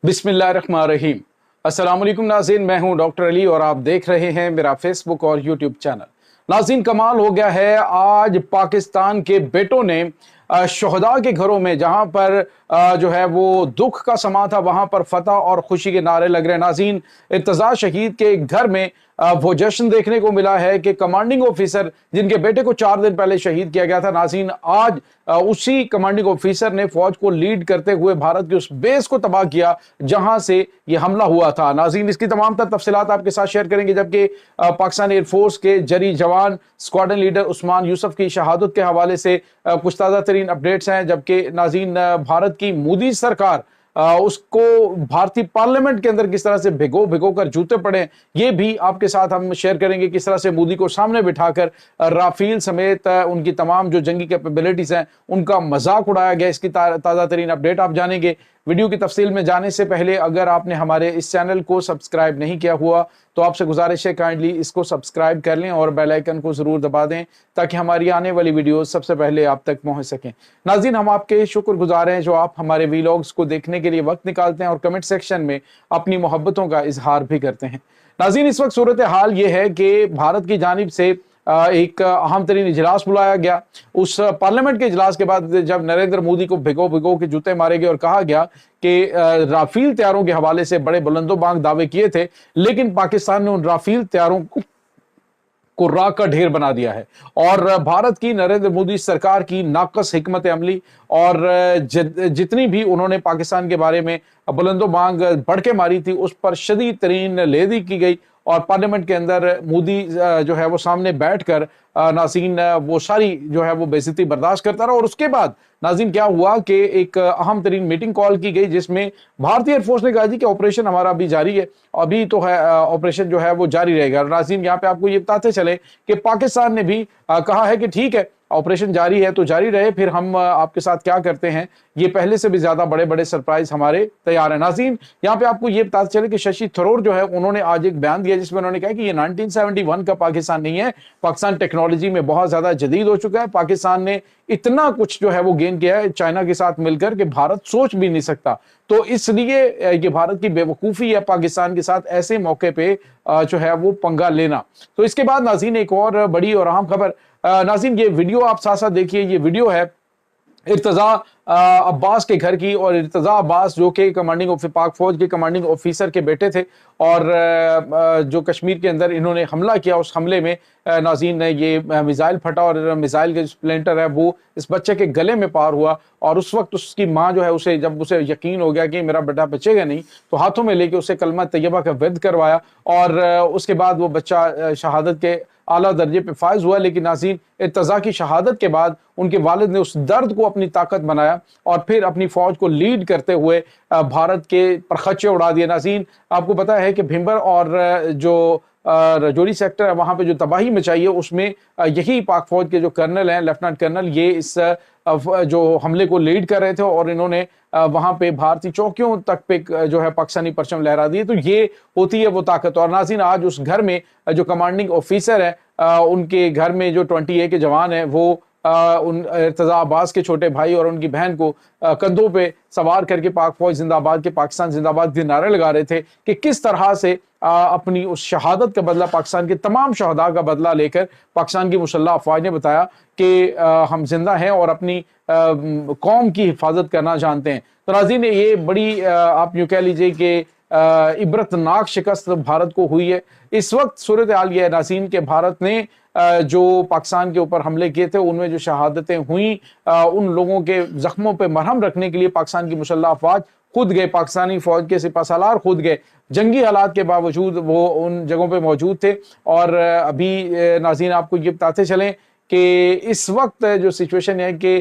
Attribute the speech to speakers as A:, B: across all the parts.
A: बिस्मिल्लाहिर्रहमानिर्रहीम। अस्सलाम वालेकुम नाज़रीन, मैं हूं डॉक्टर अली और आप देख रहे हैं मेरा फेसबुक और यूट्यूब चैनल। नाज़रीन, कमाल हो गया है, आज पाकिस्तान के बेटों ने शहदा के घरों में जहां पर जो है वो दुख का समा था, वहां पर फतह और खुशी के नारे लग रहे हैं। नाज़रीन, इर्तज़ा शहीद के एक घर में वो जश्न देखने को मिला है कि कमांडिंग ऑफिसर जिनके बेटे को 4 दिन पहले शहीद किया गया था, नाज़रीन आज उसी कमांडिंग ऑफिसर ने फौज को लीड करते हुए भारत के उस बेस को तबाह किया जहां से ये हमला हुआ था। नाज़रीन, इसकी तमाम तर तफसीलात आपके साथ शेयर करेंगे, जबकि पाकिस्तान एयरफोर्स के जरी जवान स्क्वाड्रन लीडर उस्मान यूसुफ की शहादत के हवाले से कुछ ताज़ा तरीन अपडेट्स हैं। जबकि नाज़रीन, भारत की मोदी सरकार उसको भारतीय पार्लियामेंट के अंदर किस तरह से भिगो कर जूते पड़े, ये भी आपके साथ हम शेयर करेंगे। किस तरह से मोदी को सामने बिठाकर राफेल समेत उनकी तमाम जो जंगी कैपेबिलिटीज हैं उनका मजाक उड़ाया गया, इसकी ताज़ा तरीन अपडेट आप जानेंगे। वीडियो की तफसील में जाने से पहले अगर आपने हमारे इस चैनल को सब्सक्राइब नहीं किया हुआ तो आपसे गुजारिश है काइंडली इसको सब्सक्राइब कर लें और बेल आइकन को जरूर दबा दें ताकि हमारी आने वाली वीडियोस सबसे पहले आप तक पहुंच सकें। नाज़रीन, हम आपके शुक्रगुजार हैं जो आप हमारे वीलॉग्स को देखने के लिए वक्त निकालते हैं और कमेंट सेक्शन में अपनी मोहब्बतों का इजहार भी करते हैं। नाज़रीन, इस वक्त सूरत हाल ये है कि भारत की जानिब से एक अहम तरीन इजलास बुलाया गया। उस पार्लियामेंट के इजलास के बाद जब नरेंद्र मोदी को भिगो के जूते मारे गए और कहा गया कि राफेल तैयारों के हवाले से बड़े बुलंदो बांग दावे किए थे, लेकिन पाकिस्तान ने उन राफेल तैयारों को राख का ढेर बना दिया है और भारत की नरेंद्र मोदी सरकार की नाकस हिकमत अमली और जितनी भी उन्होंने पाकिस्तान के बारे में बुलंदो बांग भड़के मारी थी उस पर शदीद तरीन लेदी की गई और पार्लियामेंट के अंदर मोदी जो है वो सामने बैठकर नाज़रीन वो सारी जो है वो बेइज्जती बर्दाश्त करता रहा। और उसके बाद नाज़रीन क्या हुआ कि एक अहम तरीन मीटिंग कॉल की गई जिसमें भारतीय एयरफोर्स ने कहा जी कि ऑपरेशन हमारा अभी जारी है, अभी तो है ऑपरेशन जो है वो जारी रहेगा। नाज़रीन, यहाँ पे आपको ये बताते चले कि पाकिस्तान ने भी कहा है कि ठीक है ऑपरेशन जारी है तो जारी रहे, फिर हम आपके साथ क्या करते हैं, ये पहले से भी ज्यादा बड़े बड़े सरप्राइज हमारे तैयार है। नाज़रीन, यहाँ पे आपको ये बताते चले कि शशि थरूर जो है उन्होंने आज एक बयान दिया जिसमें उन्होंने कहा कि ये 1971 का पाकिस्तान नहीं है, पाकिस्तान टेक्नोलॉजी में बहुत ज्यादा जदीद हो चुका है, पाकिस्तान ने इतना कुछ जो है वो गेन किया है चाइना के साथ मिलकर कि भारत सोच भी नहीं सकता। तो इसलिए ये भारत की बेवकूफ़ी है पाकिस्तान के साथ ऐसे मौके पे जो है वो पंगा लेना। तो इसके बाद नाज़रीन एक और बड़ी और अहम खबर, नाज़रीन ये वीडियो आप साथ साथ देखिए, ये वीडियो है इर्तज़ा अब्बास के घर की और इर्तज़ा अब्बास जो कि पाक फौज के कमांडिंग ऑफिसर के बेटे थे और जो कश्मीर के अंदर इन्होंने हमला किया, उस हमले में नाज़रीन ये मिसाइल फटा और मिसाइल का जो स्प्लेंटर है वो इस बच्चे के गले में पार हुआ और उस वक्त उसकी माँ जो है जब उसे यकीन हो गया कि मेरा बेटा बचेगा नहीं तो हाथों में लेके उसे कलमा तैयबा का विर्द करवाया और उसके बाद वो बच्चा शहादत के आला दर्जे पे फायज हुआ। लेकिन नाज़रीन, इर्तज़ा की शहादत के बाद उनके वालिद ने उस दर्द को अपनी ताकत बनाया और फिर अपनी फौज को लीड करते हुए भारत के परखच्चे उड़ा दिए। नाज़रीन, आपको पता है कि भिंबर और जो रजौरी सेक्टर है वहां पे जो तबाही मचाई है उसमें यही पाक फौज के जो कर्नल हैं, लेफ्टिनेंट कर्नल, ये इस जो हमले को लीड कर रहे थे और इन्होंने वहां पे भारतीय चौकियों तक पे जो है पाकिस्तानी परचम लहरा दिए। तो ये होती है वो ताकत। और नाज़रीन, आज उस घर में जो कमांडिंग ऑफिसर है उनके घर में जो 20A के जवान है वो उन इर्तज़ा अब्बास के छोटे भाई और उनकी बहन को कंधों पे सवार करके पाक फौज जिंदाबाद के पाकिस्तान जिंदाबाद के नारे लगा रहे थे कि किस तरह से अपनी उस शहादत का बदला, पाकिस्तान के तमाम शहदा का बदला लेकर पाकिस्तान की मुसल्लह अफवाज ने बताया कि हम जिंदा हैं और अपनी कौम की हिफाजत करना जानते हैं। तो नाज़रीन, ये बड़ी आप यूँ कह लीजिए कि इबरतनाक शिकस्त भारत को हुई है। इस वक्त सूरत हाल ये है नाज़रीन के भारत ने जो पाकिस्तान के ऊपर हमले किए थे उनमें जो शहादतें हुई उन लोगों के जख्मों पे मरहम रखने के लिए पाकिस्तान की मुसल्लह अफवाज खुद गए, पाकिस्तानी फौज के सिपाहसालार खुद गए, जंगी हालात के बावजूद वो उन जगहों पे मौजूद थे। और अभी नाज़रीन आपको ये बताते चलें कि इस वक्त जो सिचुएशन है कि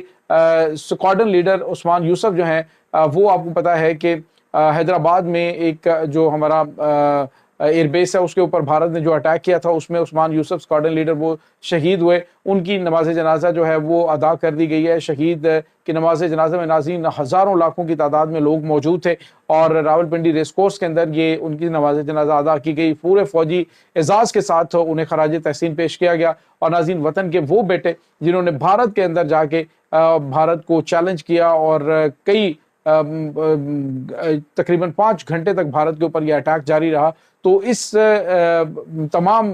A: स्क्वाड्रन लीडर उस्मान यूसुफ जो हैं वो आपको पता है कि हैदराबाद में एक जो हमारा एयरबेस है उसके ऊपर भारत ने जो अटैक किया था उसमें उस्मान यूसुफ स्क्वाड्रन लीडर वो शहीद हुए। उनकी नमाज जनाजा जो है वो अदा कर दी गई है। शहीद की नमाज जनाजा में नाज़रीन हज़ारों लाखों की तादाद में लोग मौजूद थे और रावलपिंडी रेस कोर्स के अंदर ये उनकी नमाज जनाजा अदा की गई। पूरे फौजी एजाज़ के साथ उन्हें खराज तहसीन पेश किया गया। और नाज़रीन, वतन के वो बेटे जिन्होंने भारत के अंदर जाके भारत को चैलेंज किया और कई तकरीबन 5 घंटे तक भारत के ऊपर यह अटैक जारी रहा। तो इस तमाम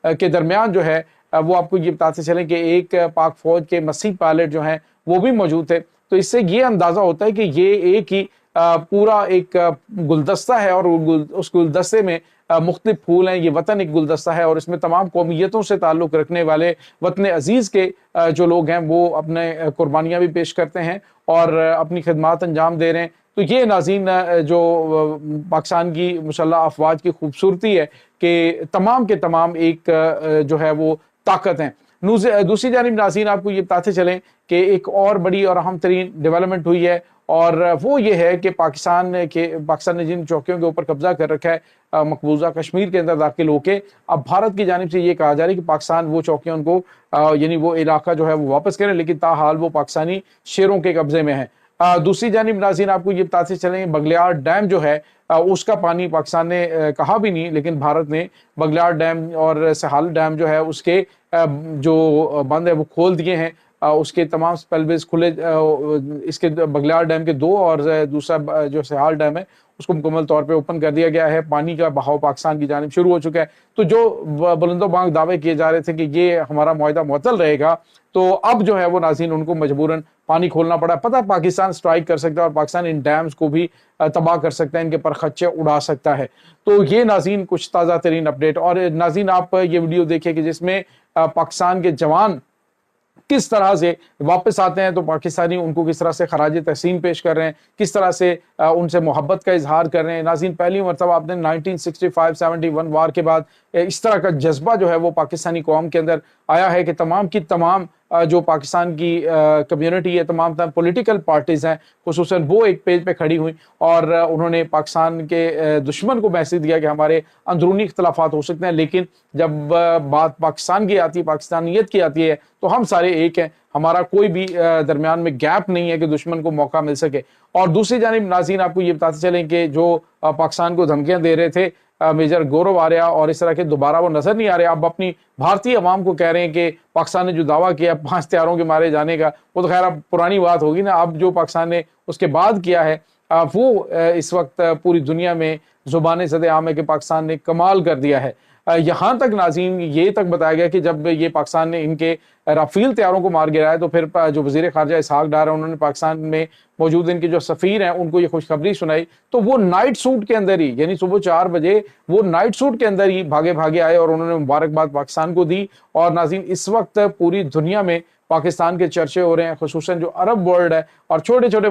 A: के दरमियान जो है वो आपको ये बताते चलें कि एक पाक फौज के मसीह पायलट जो हैं वो भी मौजूद थे। तो इससे ये अंदाजा होता है कि ये एक ही पूरा एक गुलदस्ता है और उस गुलदस्ते में मुख्तलिफ फूल हैं। ये वतन एक गुलदस्ता है और इसमें तमाम कौमियतों से ताल्लुक़ रखने वाले वतन अजीज़ के जो लोग हैं वो अपने कुर्बानियाँ भी पेश करते हैं और अपनी खिदमात अंजाम दे रहे हैं। तो ये नाज़रीन जो पाकिस्तान की मुसल्लह अफ़वाज की खूबसूरती है कि तमाम के तमाम एक जो है वो ताकत हैं। दूसरी जानिब नाज़रीन आपको ये बताते चलें कि एक और बड़ी और अहम तरीन डेवलपमेंट हुई है और वो ये है कि पाकिस्तान ने जिन चौकियों के ऊपर कब्जा कर रखा है मकबूजा कश्मीर के अंदर दाखिल होके, अब भारत की जानिब से ये कहा जा रहा है कि पाकिस्तान वो चौकियां उनको यानी वो इलाका जो है वो वापस करें, लेकिन ताहाल वो पाकिस्तानी शेरों के कब्जे में है। दूसरी जानिब नाज़रीन आपको ये बताते चलें बगलियार डैम जो है उसका पानी पाकिस्तान ने कहा भी नहीं, लेकिन भारत ने बगलियार डैम और सहाल डैम जो है उसके जो बंद है वो खोल दिए हैं। उसके तमाम स्पेलवेज खुले, इसके बगलियार डैम के 2 और दूसरा जो सहाल डैम है उसको मुकम्मल तौर पे ओपन कर दिया गया है। पानी का बहाव पाकिस्तान की जानिब शुरू हो चुका है। तो जो बुलंदो बांग दावे किए जा रहे थे कि ये हमारा मुआहदा मुअत्तल रहेगा, तो अब जो है वो नाज़रीन उनको मजबूरन पानी खोलना पड़ा। पता है पाकिस्तान स्ट्राइक कर सकता है और पाकिस्तान इन डैम्स को भी तबाह कर सकता है, इनके पर खच्चे उड़ा सकता है। तो ये नाज़रीन कुछ ताज़ा तरीन अपडेट। और नाज़रीन आप ये वीडियो देखिए कि जिसमें पाकिस्तान के जवान किस तरह से वापस आते हैं, तो पाकिस्तानी उनको किस तरह से खराज तहसीन पेश कर रहे हैं, किस तरह से उनसे मोहब्बत का इजहार कर रहे हैं। नाज़रीन पहली मरतबा आपने 1965-71 वार के बाद इस तरह का जज्बा जो है वो पाकिस्तानी कौम के अंदर आया है कि तमाम की तमाम जो पाकिस्तान की कम्युनिटी है, तमाम पॉलिटिकल पार्टीज़ हैं, खुसूसन वो एक पेज पे खड़ी हुई और उन्होंने पाकिस्तान के दुश्मन को मैसेज दिया कि हमारे अंदरूनी इख्तलाफात हो सकते हैं, लेकिन जब बात पाकिस्तान की आती है, पाकिस्तानियत की आती है, तो हम सारे एक हैं। हमारा कोई भी दरमियान में गैप नहीं है कि दुश्मन को मौका मिल सके। और दूसरी जानिब नाज़रीन आपको ये बताते चलें कि जो पाकिस्तान को धमकियां दे रहे थे मेजर गौरव आर्या और इस तरह के, दोबारा वो नजर नहीं आ रहे। अब अपनी भारतीय अवाम को कह रहे हैं कि पाकिस्तान ने जो दावा किया 5 हथियारों के मारे जाने का, वो तो खैर अब पुरानी बात होगी ना। अब जो पाकिस्तान ने उसके बाद किया है वो इस वक्त पूरी दुनिया में जुबान ज़द-ए-आम है कि पाकिस्तान ने कमाल कर दिया है। यहाँ तक नाज़रीन ये तक बताया गया कि जब ये पाकिस्तान ने इनके राफेल तैयारों को मार गिराया, तो फिर जो वज़ीर ख़ारजा इसहाक डार है उन्होंने पाकिस्तान में मौजूद इनके जो सफ़ीर हैं उनको ये खुशखबरी सुनाई। तो वो नाइट सूट के अंदर ही, यानी सुबह 4 बजे वो नाइट सूट के अंदर ही भागे भागे आए और उन्होंने मुबारकबाद पाकिस्तान को दी। और नाज़रीन इस वक्त पूरी दुनिया में पाकिस्तान के चर्चे हो रहे हैं, खुसूसन जो अरब वर्ल्ड है और छोटे छोटे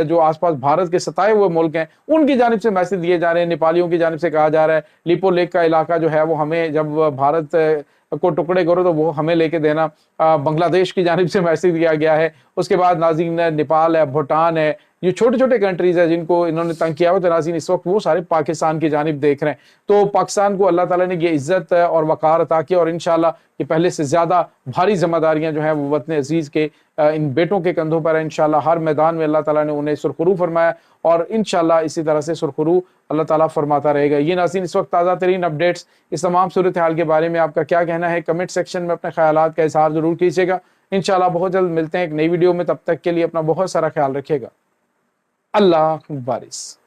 A: जो आसपास भारत के सताए हुए मुल्क हैं उनकी जानिब से मैसेज दिए जा रहे हैं। नेपालियों की जानिब से कहा जा रहा है लिपो लेक का इलाका जो है वो हमें, जब भारत को टुकड़े करो तो वो हमें लेके देना। बांग्लादेश की जानिब से मैसेज दिया गया है। उसके बाद नाज़रीन नेपाल है, भूटान है, ये छोटे छोटे कंट्रीज है जिनको इन्होंने तंग किया हुआ, तो नाज़रीन इस वक्त वो सारे पाकिस्तान की जानिब देख रहे हैं। तो पाकिस्तान को अल्लाह ताला ने ये इज्जत और वक़ार अता की और इंशाल्लाह ये पहले से ज़्यादा भारी जिम्मेदारियां जो हैं वो वतन अजीज़ के इन बेटों के कंधों पर है। इंशाल्लाह हर मैदान में अल्लाह ताला ने उन्हें सुरखरू फरमाया और इंशाल्लाह इसी तरह से सुरखरू अल्लाह ताला फरमाता रहेगा। ये नाज़रीन इस वक्त ताज़ा तरीन अपडेट्स, इस तमाम सूरत हाल के बारे में आपका क्या कहना है, कमेंट सेक्शन में अपने ख्यालात का इज़हार ज़रूर कीजिएगा। इंशाल्लाह बहुत जल्द मिलते हैं एक नई वीडियो में, तब तक के लिए अपना बहुत सारा ख्याल रखिएगा। अल्लाह बारिस।